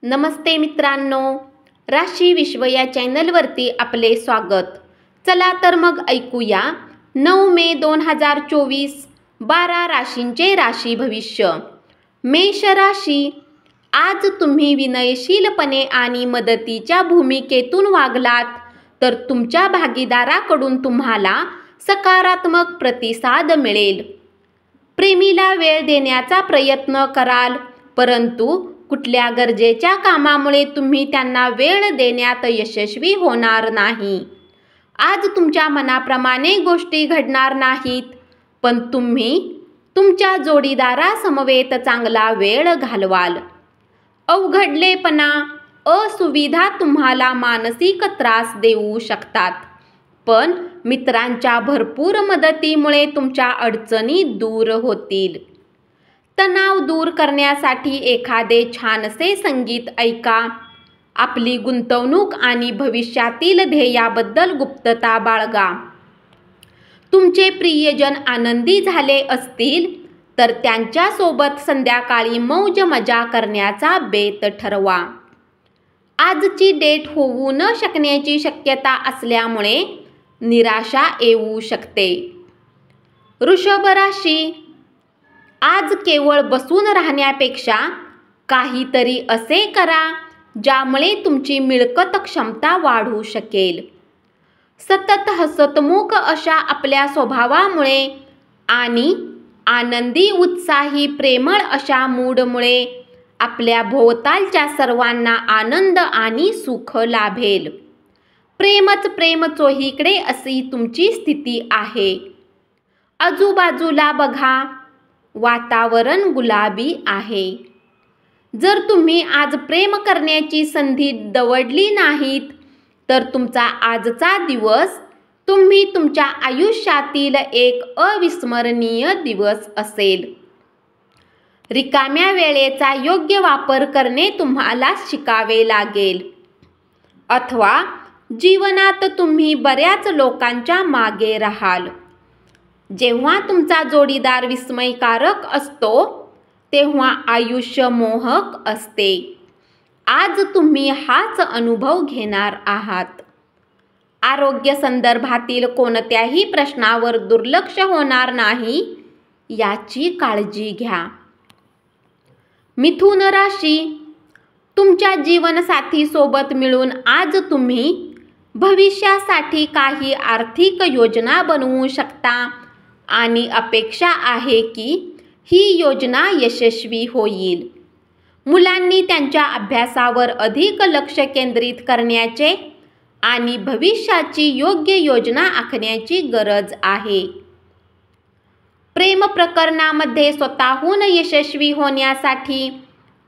नमस्ते मित्रांनो, राशी विश्व या चॅनलवरती आपले स्वागत। चला तर मग ऐकूया 9 मे 2024 12 राशींचे राशी भविष्य। मेष राशी, आज तुम्ही विनयशीलपणे आणि मदतीच्या भूमिकेतून वागलात तर तुमच्या भागीदाराकडून तुम्हाला सकारात्मक प्रतिसाद मिळेल। प्रेमीला वेळ देण्याचा प्रयत्न कराल, परंतु कुठल्या गरजेच्या कामामुळे तुम्ही त्यांना वेळ देण्यात यशस्वी होणार नाही। आज तुमच्या मनाप्रमाणे गोष्टी घडणार नाहीत, पण तुम्ही तुमच्या जोडीदारासमवेत चांगला वेळ घालवाल। अवघडलेपणा, असुविधा तुम्हाला मानसिक त्रास देऊ शकतात, पण मित्रांच्या भरपूर मदतीमुळे तुमच्या अडचणी दूर होतील। तणाव दूर करण्यासाठी एखादे छानसे संगीत ऐका। आपली गुंतवणूक आणि भविष्यातील ध्येयाबद्दल गुप्तता बाळगा। तुमचे प्रियजन आनंदी झाले असतील तर त्यांच्यासोबत संध्याकाळी मौज मजा करण्याचा बेत ठरवा। आजची डेट होऊ न शकण्याची शक्यता असल्यामुळे निराशा येऊ शकते। वृषभ राशी, आज केवळ बसून राहण्यापेक्षा काहीतरी असे करा ज्यामुळे तुमची मिळकत क्षमता वाढू शकेल। सतत हसतमुख अशा आपल्या स्वभावामुळे आणि आनंदी उत्साही प्रेमळ अशा मूडमुळे आपल्या भोवतालच्या सर्वांना आनंद आणि सुख लाभेल। प्रेमच प्रेम चोहीकडे अशी तुमची स्थिती आहे। आजूबाजूला बघा, वातावरण गुलाबी आहे। जर तुम्ही आज प्रेम करण्याची संधी दवडली नाहीत तर तुमचा आजचा दिवस तुम्ही तुमच्या आयुष्यातील एक अविस्मरणीय दिवस असेल। रिकाम्या वेळेचा योग्य वापर करणे तुम्हाला शिकावे लागेल, अथवा जीवनात तुम्ही बऱ्याच लोकांच्या मागे राहाल। जेव्हा तुमचा जोडीदार विस्मयकारक असतो तेव्हा आयुष्य मोहक असते। आज तुम्ही हाच अनुभव घेणार आहात। आरोग्य संदर्भातील कोणत्याही प्रश्नावर दुर्लक्ष होणार नाही याची काळजी घ्या। मिथुन राशी, तुमच्या जीवनसाथीसोबत मिळून आज तुम्ही भविष्यासाठी काही आर्थिक योजना बनवू शकता आणि अपेक्षा आहे की ही योजना यशस्वी होईल। मुलांनी त्यांच्या अभ्यासावर अधिक लक्ष केंद्रित करण्याचे आणि भविष्याची योग्य योजना आखण्याची गरज आहे। प्रेम प्रकरणामध्ये स्वतःहून यशस्वी होण्यासाठी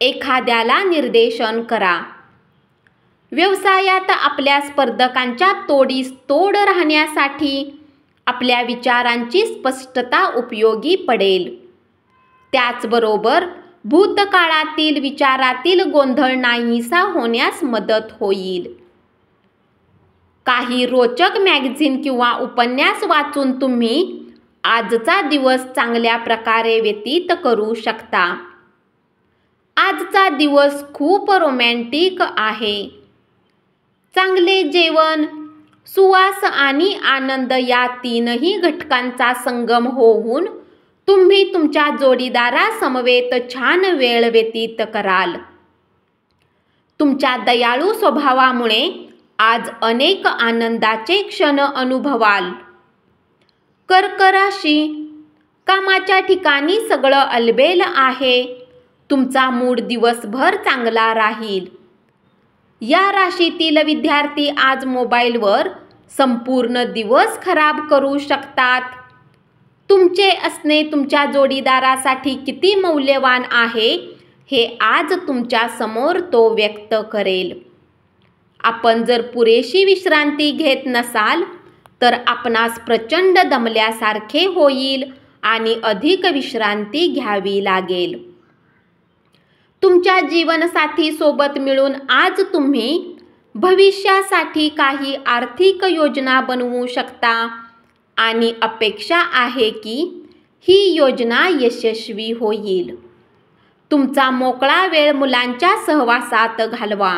एखाद्याला निर्देशन करा। व्यवसायात आपल्या स्पर्धकांच्या तोडीस तोड राहण्यासाठी आपल्या विचारांची स्पष्टता उपयोगी पडेल। त्याचबरोबर भूतकाळातील विचारातील गोंधळ नाहीसा होण्यास मदत होईल। काही रोचक मॅगझिन किंवा उपन्यास वाचून तुम्ही आजचा दिवस चांगल्या प्रकारे व्यतीत करू शकता। आजचा दिवस खूप रोमॅन्टिक आहे। चांगले जेवण, सुवास आणि आनंद या तीनही घटकांचा संगम होऊन तुम्ही तुमच्या जोडीदारासमवेत छान वेळ व्यतीत कराल। तुमच्या दयाळू स्वभावामुळे आज अनेक आनंदाचे क्षण अनुभवाल। कर्क राशी, कामाच्या ठिकाणी सगळं अलबेल आहे। तुमचा मूड दिवसभर चांगला राहील। या राशीतील विद्यार्थी आज मोबाईलवर संपूर्ण दिवस खराब करू शकतात। तुमचे असणे तुमच्या जोडीदारासाठी किती मौल्यवान आहे हे आज तुमच्या समोर तो व्यक्त करेल। आपण जर पुरेशी विश्रांती घेत नसाल तर आपणास प्रचंड दमल्यासारखे होईल आणि अधिक विश्रांती घ्यावी लागेल। तुमच्या जीवनसाथीसोबत मिळून आज तुम्ही भविष्यासाठी काही आर्थिक योजना बनवू शकता आणि अपेक्षा आहे की ही योजना यशस्वी होईल। तुमचा मोकळा वेळ मुलांच्या सहवासात घालवा.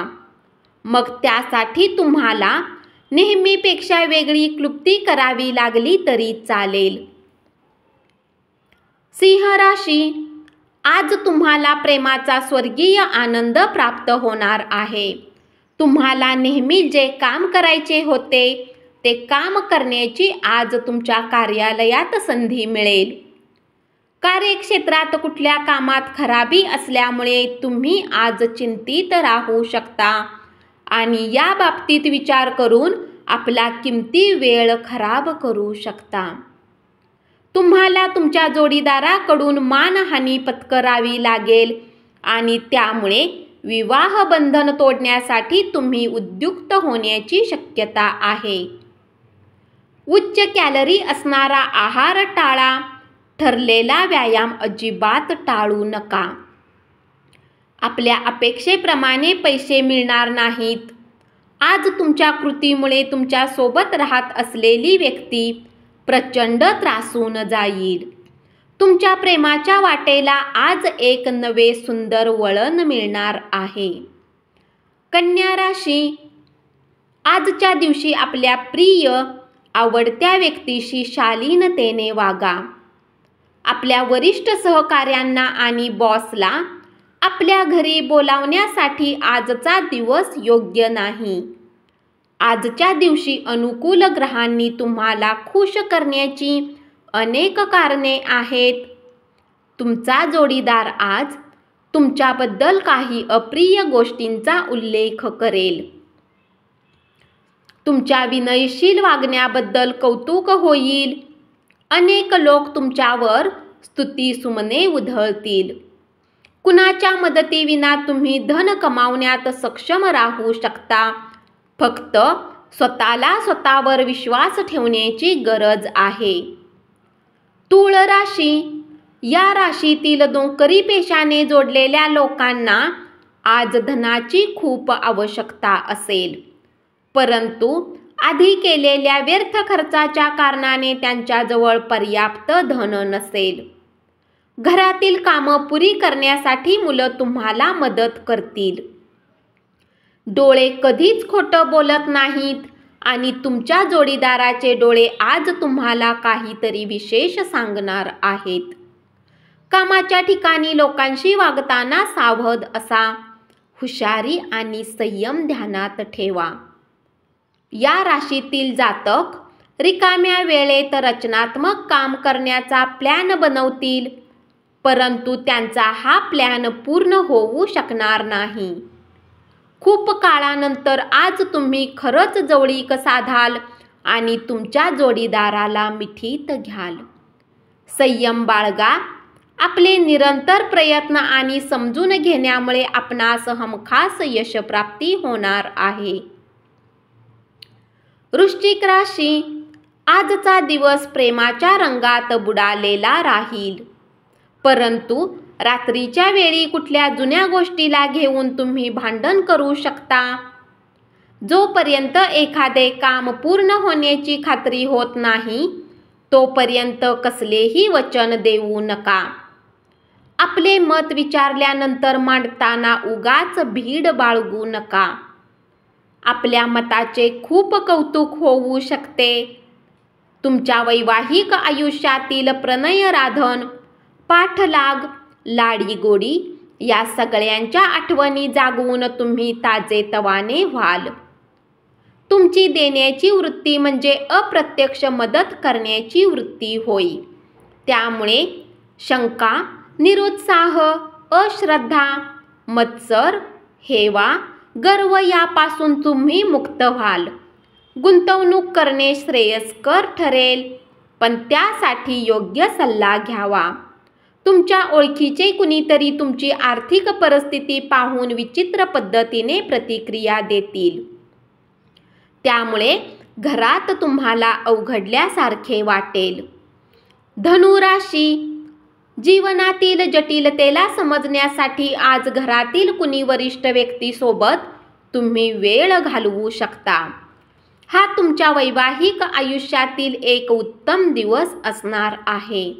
मग त्यासाठी तुम्हाला नेहमीपेक्षा वेगळी क्लृप्ती करावी लागली तरी चालेल. सिंह राशी, आज तुम्हाला प्रेमाचा स्वर्गीय आनंद प्राप्त होणार आहे. तुम्हाला नेहमी जे काम करायचे होते ते काम करण्याची आज तुमच्या कार्यालयात संधी मिळेल. कार्यक्षेत्रात कुठल्या कामात खराबी असल्यामुळे तुम्ही आज चिंतित राहू शकता आणि या बाबतीत विचार करून आपला किमती वेळ खराब करू शकता. तुम्हाला तुमच्या जोडीदाराकडून मानहानी पत्करावी लागेल आणि त्यामुळे विवाह बंधन तोडण्यासाठी तुम्ही उद्युक्त होण्याची शक्यता आहे. उच्च कॅलरी असणारा आहार टाळा. ठरलेला व्यायाम अजिबात टाळू नका. आपल्या अपेक्षेप्रमाणे पैसे मिळणार नाहीत. आज तुमच्या कृतीमुळे तुमच्या सोबत राहत असलेली व्यक्ती प्रचंड त्रासून जाईल. तुमच्या प्रेमाच्या वाटेला आज एक नवे सुंदर वळण मिळणार आहे. कन्या राशी, आजच्या दिवशी आपल्या प्रिय आवडत्या व्यक्तीशी शालीनतेने वागा. आपल्या वरिष्ठ सहकाऱ्यांना आणि बॉसला आपल्या घरी बोलावण्यासाठी आजचा दिवस योग्य नाही. आजच्या दिवशी अनुकूल ग्रहांनी तुम्हाला खुश करण्याची अनेक कारणे आहेत. तुमचा जोडीदार आज तुमच्याबद्दल काही अप्रिय गोष्टींचा उल्लेख करेल. तुमच्या विनयशील वागण्याबद्दल कौतुक होईल. अनेक लोक तुमच्यावर स्तुतिसुमने उधळतील. कुणाच्या मदतीविना तुम्ही धन कमावण्यात सक्षम राहू शकता. फक्त स्वतःला स्वतःवर विश्वास ठेवण्याची गरज आहे. तूळ राशी, या राशीतील नोकरी पेशाने जोडलेल्या लोकांना आज धनाची खूप आवश्यकता असेल, परंतु आधी केलेल्या व्यर्थ खर्चाच्या कारणाने त्यांच्याजवळ पर्याप्त धन नसेल. घरातील कामं पुरी करण्यासाठी मुलं तुम्हाला मदत करतील. डोळे कधीच खोटं बोलत नाहीत आणि तुमच्या जोडीदाराचे डोळे आज तुम्हाला काहीतरी विशेष सांगणार आहेत. कामाच्या ठिकाणी लोकांशी वागताना सावध असा. हुशारी आणि संयम ध्यानात ठेवा. या राशीतील जातक रिकाम्या वेळेत रचनात्मक काम करण्याचा प्लॅन बनवतील, परंतु त्यांचा हा प्लॅन पूर्ण होऊ शकणार नाही. खूप काळानंतर आज तुम्ही खरंच जवळीक साधाल आणि तुमच्या जोडीदाराला मिठीत घ्याल. संयम बाळगा. आपले निरंतर प्रयत्न आणि समजून घेण्यामुळे आपणास हमखास यशप्राप्ती होणार आहे. वृश्चिक राशी, आजचा दिवस प्रेमाच्या रंगात बुडालेला राहील, परंतु रात्रीच्या वेळी कुठल्या जुन्या गोष्टीला घेऊन तुम्ही भांडण करू शकता. जोपर्यंत एखादे काम पूर्ण होण्याची खात्री होत नाही तोपर्यंत कसलेही वचन देऊ नका. आपले मत विचारल्यानंतर मांडताना उगाच भीड बाळगू नका. आपल्या मताचे खूप कौतुक होऊ शकते. तुमच्या वैवाहिक आयुष्यातील प्रणयराधन, पाठलाग, लाडीगोडी या सगळ्यांच्या आठवणी जागवून तुम्ही ताजेतवाने व्हाल. तुमची देण्याची वृत्ती म्हणजे अप्रत्यक्ष मदत करण्याची वृत्ती होय. त्यामुळे शंका, निरुत्साह, अश्रद्धा, मत्सर, हेवा, गर्व यापासून तुम्ही मुक्त व्हाल. गुंतवणूक करणे श्रेयस्कर ठरेल, पण त्यासाठी योग्य सल्ला घ्यावा. तुमच्या ओळखीचे कुणीतरी तुमची आर्थिक परिस्थिती पाहून विचित्र पद्धतीने प्रतिक्रिया देतील. त्यामुळे घरात तुम्हाला अवघडल्यासारखे वाटेल. धनुराशी, जीवनातील जटिलतेला समजण्यासाठी आज घरातील कुणी वरिष्ठ व्यक्तीसोबत तुम्ही वेळ घालवू शकता. हा तुमच्या वैवाहिक आयुष्यातील एक उत्तम दिवस असणार आहे.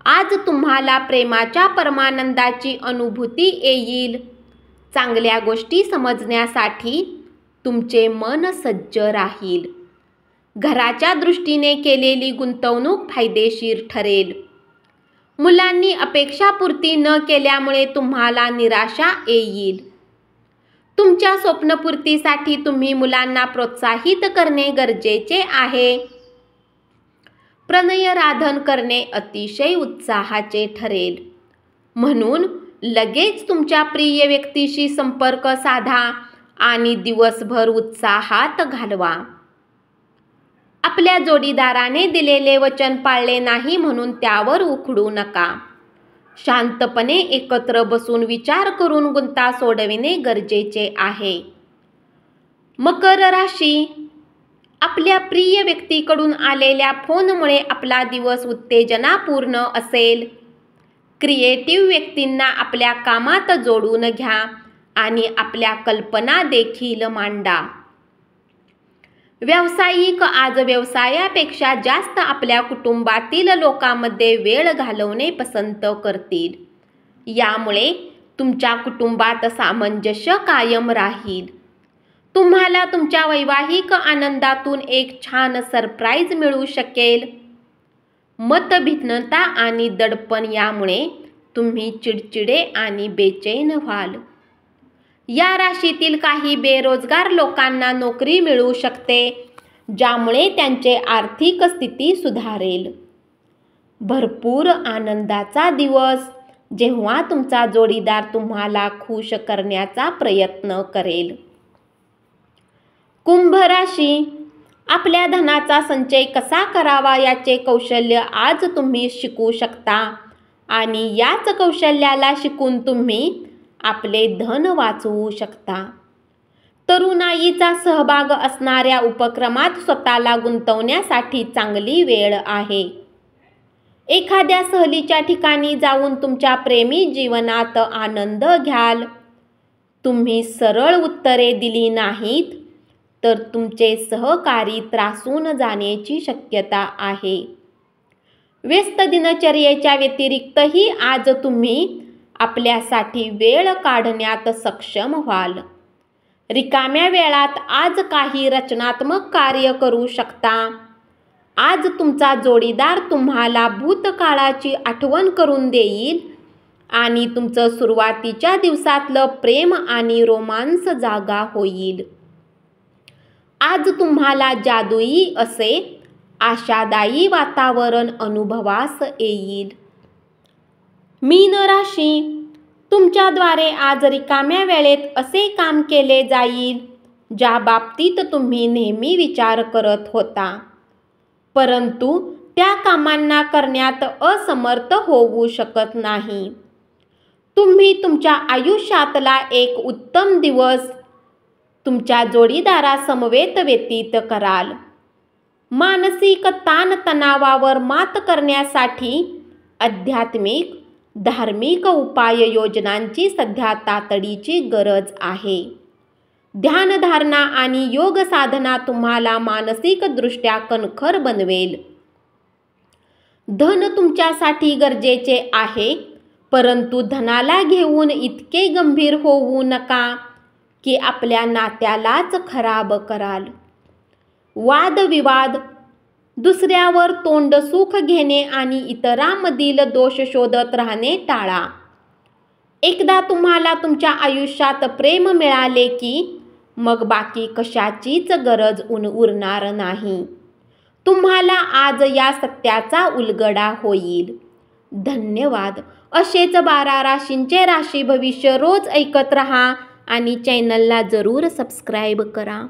आज तुम्हाला प्रेमाच्या परमानंदाची अनुभूती येईल. चांगल्या गोष्टी समजण्यासाठी तुमचे मन सज्ज राहील. घराच्या दृष्टीने केलेली गुंतवणूक फायदेशीर ठरेल. मुलांनी अपेक्षापूर्ती न केल्यामुळे तुम्हाला निराशा येईल. तुमच्या स्वप्नपूर्तीसाठी तुम्ही मुलांना प्रोत्साहित करणे गरजेचे आहे. प्रणयराधन करणे अतिशय उत्साहाचे ठरेल. म्हणून लगेच तुमच्या प्रिय व्यक्तीशी संपर्क साधा आणि दिवसभर उत्साहात घालवा. आपल्या जोडीदाराने दिलेले वचन पाळले नाही म्हणून त्यावर उखडू नका. शांतपणे एकत्र बसून विचार करून गुंता सोडविणे गरजेचे आहे. मकर राशी, आपल्या प्रिय व्यक्तीकडून आलेल्या फोनमुळे आपला दिवस उत्तेजनापूर्ण असेल. क्रिएटिव्ह व्यक्तींना आपल्या कामात जोडून घ्या आणि आपल्या कल्पना देखील मांडा. व्यावसायिक आज व्यवसायापेक्षा जास्त आपल्या कुटुंबातील लोकांमध्ये वेळ घालवणे पसंत करतील. यामुळे तुमच्या कुटुंबात सामंजस्य कायम राहील. तुम्हाला तुमच्या वैवाहिक आनंदातून एक छान सरप्राईज मिळू शकेल. मतभिन्नता आणि दडपण यामुळे तुम्ही चिडचिडे आणि बेचैन व्हाल. या राशीतील काही बेरोजगार लोकांना नोकरी मिळू शकते, ज्यामुळे त्यांची आर्थिक स्थिती सुधारेल. भरपूर आनंदाचा दिवस, जेव्हा तुमचा जोडीदार तुम्हाला खुश करण्याचा प्रयत्न करेल. कुंभ राशी, आपल्या धनाचा संचय कसा करावा याचे कौशल्य आज तुम्ही शिकू शकता आणि याच कौशल्याला शिकून तुम्ही आपले धन वाचवू शकता. तरुणाईचा सहभाग असणाऱ्या उपक्रमात स्वतःला गुंतवण्यासाठी चांगली वेळ आहे. एखाद्या सहलीच्या ठिकाणी जाऊन तुमच्या प्रेमी जीवनात आनंद घ्याल. तुम्ही सरळ उत्तरे दिली नाहीत तर तुमचे सहकारी त्रासून जाण्याची शक्यता आहे. व्यस्त दिनचर्येच्या व्यतिरिक्तही आज तुम्ही आपल्यासाठी वेळ काढण्यात सक्षम व्हाल. रिकाम्या वेळात आज काही रचनात्मक कार्य करू शकता. आज तुमचा जोडीदार तुम्हाला भूतकाळाची आठवण करून देईल आणि तुमचं सुरुवातीच्या दिवसातलं प्रेम आणि रोमांस जागा होईल. आज तुम्हाला जादुई असे आशादायी वातावरण अनुभवास येईल. मीन राशी, तुमच्याद्वारे आज रिकाम्या वेळेत असे काम केले जाईल ज्या बाबतीत तुम्ही नेहमी विचार करत होता, परंतु त्या कामांना करण्यात असमर्थ होऊ शकत नाही. तुम्ही तुमच्या आयुष्यातला एक उत्तम दिवस तुमच्या जोडीदारासमवेत व्यतीत कराल. मानसिक ताणतणावावर मात करण्यासाठी आध्यात्मिक धार्मिक उपाययोजनांची सध्या तातडीची गरज आहे. ध्यानधारणा आणि योग साधना तुम्हाला मानसिकदृष्ट्या कणखर बनवेल. धन तुमच्यासाठी गरजेचे आहे, परंतु धनाला घेऊन इतके गंभीर होऊ नका की आपल्या नात्यालाच खराब कराल. वादविवाद, दुसऱ्यावर तोंडसुख घेणे आणि इतरांमधील दोष शोधत राहणे टाळा. एकदा तुम्हाला तुमच्या आयुष्यात प्रेम मिळाले की मग बाकी कशाचीच गरज उरणार नाही. तुम्हाला आज या सत्याचा उलगडा होईल. धन्यवाद. असेच 12 राशींचे राशी भविष्य रोज ऐकत रहा आणि चॅनलला जरूर सबस्क्राईब करा.